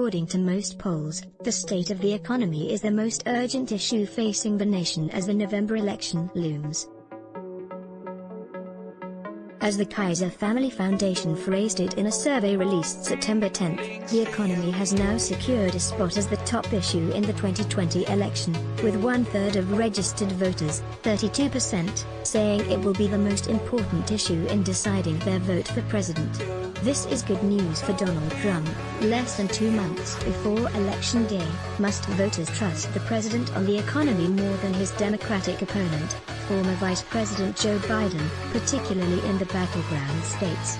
According to most polls, the state of the economy is the most urgent issue facing the nation as the November election looms. As the Kaiser Family Foundation phrased it in a survey released September 10, the economy has now secured a spot as the top issue in the 2020 election, with one-third of registered voters, 32%, saying it will be the most important issue in deciding their vote for president. This is good news for Donald Trump. Less than 2 months before Election Day, must voters trust the president on the economy more than his Democratic opponent, former Vice President Joe Biden, particularly in the battleground states?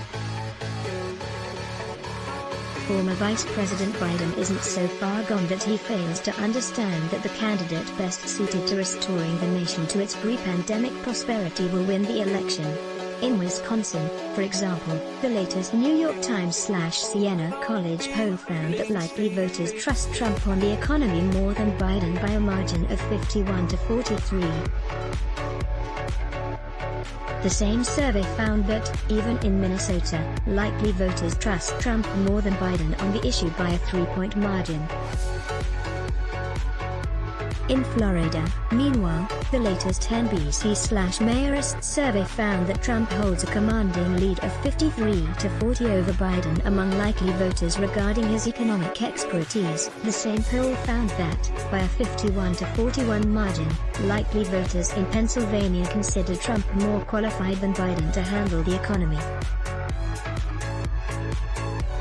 Former Vice President Biden isn't so far gone that he fails to understand that the candidate best suited to restoring the nation to its pre-pandemic prosperity will win the election. In Wisconsin, for example, the latest New York Times/Siena College poll found that likely voters trust Trump on the economy more than Biden by a margin of 51 to 43. The same survey found that, even in Minnesota, likely voters trust Trump more than Biden on the issue by a 3-point margin. In Florida, meanwhile, the latest NBC/Marist survey found that Trump holds a commanding lead of 53 to 40 over Biden among likely voters regarding his economic expertise. The same poll found that, by a 51 to 41 margin, likely voters in Pennsylvania consider Trump more qualified than Biden to handle the economy.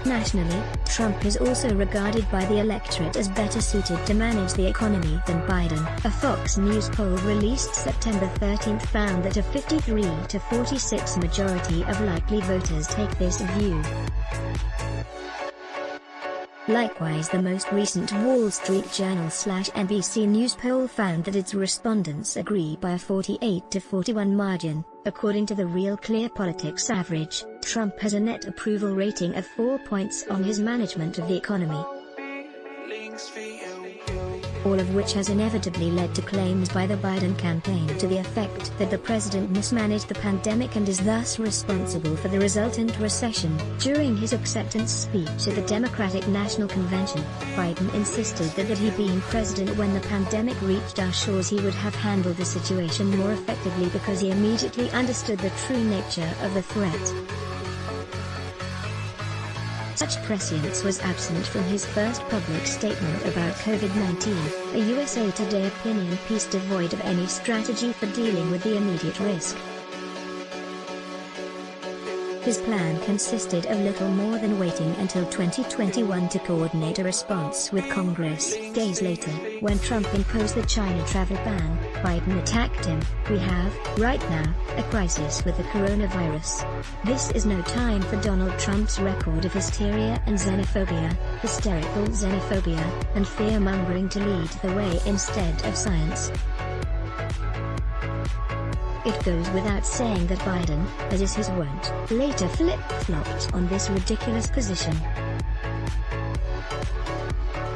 Nationally, Trump is also regarded by the electorate as better suited to manage the economy than Biden. A Fox News poll released September 13 found that a 53 to 46 majority of likely voters take this view. Likewise, the most recent Wall Street Journal/NBC News poll found that its respondents agree by a 48 to 41 margin. According to the Real Clear Politics average, Trump has a net approval rating of 4 points on his management of the economy, all of which has inevitably led to claims by the Biden campaign to the effect that the president mismanaged the pandemic and is thus responsible for the resultant recession. During his acceptance speech at the Democratic National Convention, Biden insisted that had he been president when the pandemic reached our shores, he would have handled the situation more effectively because he immediately understood the true nature of the threat. Such prescience was absent from his first public statement about COVID-19, a USA Today opinion piece devoid of any strategy for dealing with the immediate risk. His plan consisted of little more than waiting until 2021 to coordinate a response with Congress. Days later, when Trump imposed the China travel ban, Biden attacked him. "We have, right now, a crisis with the coronavirus. This is no time for Donald Trump's record of hysteria and xenophobia, hysterical xenophobia, and fear-mongering to lead the way instead of science." It goes without saying that Biden, as is his wont, later flip-flopped on this ridiculous position.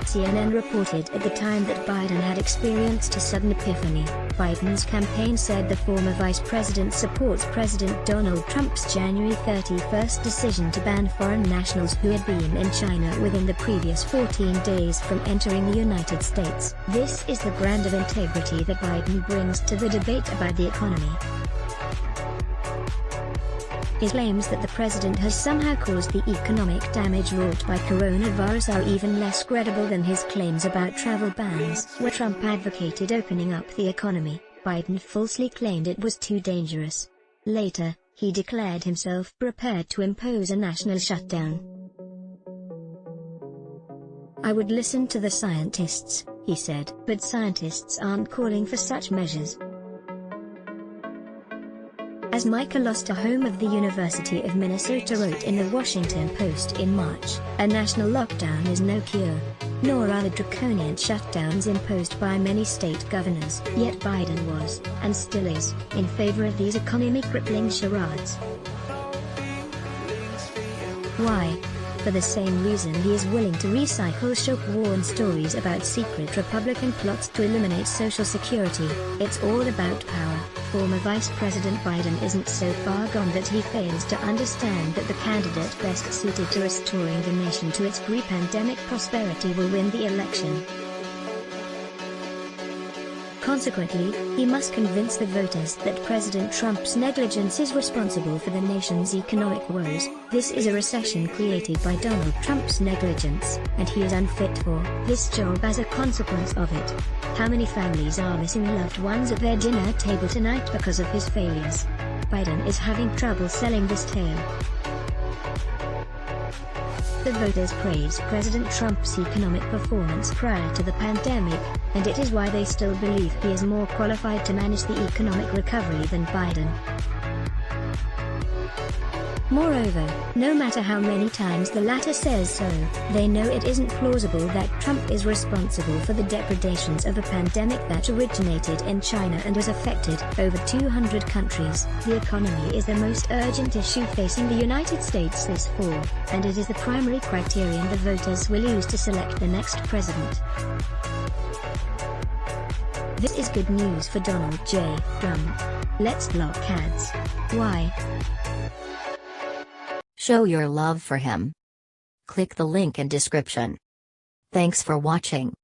CNN reported at the time that Biden had experienced a sudden epiphany. Biden's campaign said the former vice president supports President Donald Trump's January 31 decision to ban foreign nationals who had been in China within the previous 14 days from entering the United States. This is the brand of integrity that Biden brings to the debate about the economy. His claims that the president has somehow caused the economic damage wrought by coronavirus are even less credible than his claims about travel bans. Where Trump advocated opening up the economy, Biden falsely claimed it was too dangerous. Later, he declared himself prepared to impose a national shutdown. "I would listen to the scientists," he said, "but scientists aren't calling for such measures." As Michael Osterholm of the University of Minnesota wrote in the Washington Post in March, a national lockdown is no cure, nor are the draconian shutdowns imposed by many state governors. Yet Biden was, and still is, in favor of these economy-crippling charades. Why? For the same reason he is willing to recycle shock-worn stories about secret Republican plots to eliminate Social Security. It's all about power. former Vice President Biden isn't so far gone that he fails to understand that the candidate best suited to restoring the nation to its pre-pandemic prosperity will win the election. Consequently, he must convince the voters that President Trump's negligence is responsible for the nation's economic woes. This is a recession created by Donald Trump's negligence, and he is unfit for this job as a consequence of it. How many families are missing loved ones at their dinner table tonight because of his failures? Biden is having trouble selling this tale. The voters praised President Trump's economic performance prior to the pandemic, and it is why they still believe he is more qualified to manage the economic recovery than Biden. Moreover, no matter how many times the latter says so, they know it isn't plausible that Trump is responsible for the depredations of a pandemic that originated in China and has affected over 200 countries. The economy is the most urgent issue facing the United States this fall, and it is the primary criterion the voters will use to select the next president. This is good news for Donald J. Trump. Let's block ads. Why? Show your love for him. Click the link in description. Thanks for watching.